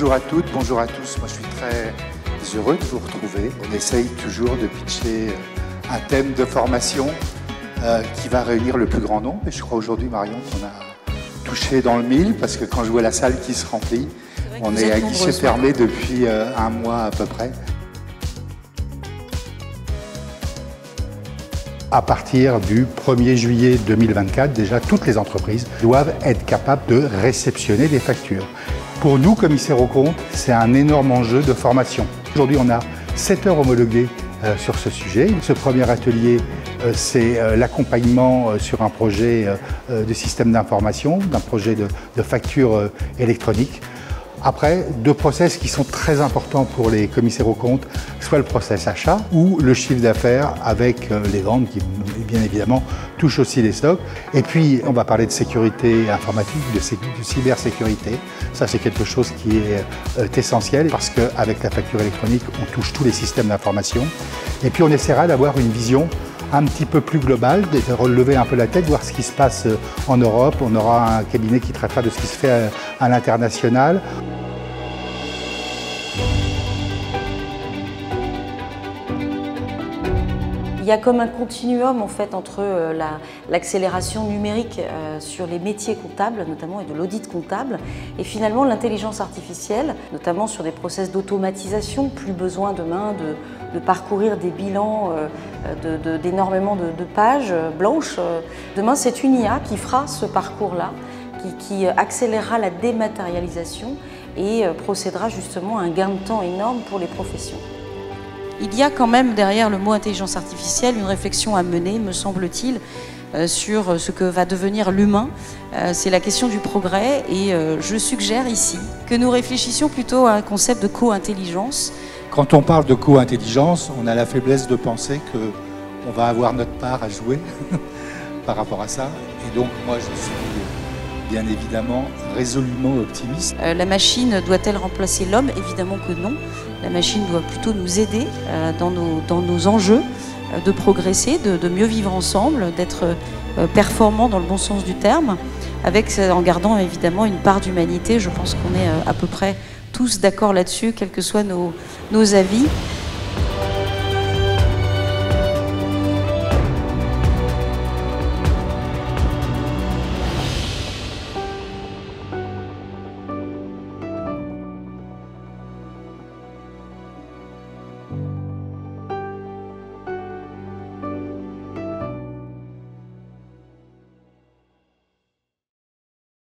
Bonjour à toutes, bonjour à tous. Moi, je suis très heureux de vous retrouver. On essaye toujours de pitcher un thème de formation qui va réunir le plus grand nombre. Et je crois aujourd'hui, Marion, qu'on a touché dans le mille, parce que quand je vois la salle qui se remplit, on est à guichet fermé depuis un mois à peu près. À partir du 1er juillet 2024, déjà, toutes les entreprises doivent être capables de réceptionner des factures. Pour nous, commissaires aux comptes, c'est un énorme enjeu de formation. Aujourd'hui, on a 7 heures homologuées sur ce sujet. Ce premier atelier, c'est l'accompagnement sur un projet de système d'information, d'un projet de facture électronique. Après, deux process qui sont très importants pour les commissaires aux comptes, soit le process achat ou le chiffre d'affaires avec les ventes qui, bien évidemment, touchent aussi les stocks. Et puis, on va parler de sécurité informatique, de cybersécurité. Ça, c'est quelque chose qui est essentiel parce qu'avec la facture électronique, on touche tous les systèmes d'information. Et puis, on essaiera d'avoir une vision un petit peu plus global, de relever un peu la tête, voir ce qui se passe en Europe. On aura un cabinet qui traitera de ce qui se fait à l'international. Il y a comme un continuum en fait entre l'accélération numérique sur les métiers comptables notamment et de l'audit comptable et finalement l'intelligence artificielle, notamment sur des process d'automatisation, plus besoin demain de parcourir des bilans d'énormément de pages blanches. Demain c'est une IA qui fera ce parcours-là, qui accélérera la dématérialisation et procédera justement à un gain de temps énorme pour les professions. Il y a quand même derrière le mot intelligence artificielle une réflexion à mener, me semble-t-il, sur ce que va devenir l'humain. C'est la question du progrès et je suggère ici que nous réfléchissions plutôt à un concept de co-intelligence. Quand on parle de co-intelligence, on a la faiblesse de penser qu'on va avoir notre part à jouer par rapport à ça. Et donc moi je suis bien évidemment résolument optimiste. La machine doit-elle remplacer l'homme? Évidemment que non. La machine doit plutôt nous aider dans nos enjeux, de progresser, de mieux vivre ensemble, d'être performants dans le bon sens du terme, en gardant évidemment une part d'humanité. Je pense qu'on est à peu près tous d'accord là-dessus, quels que soient nos avis.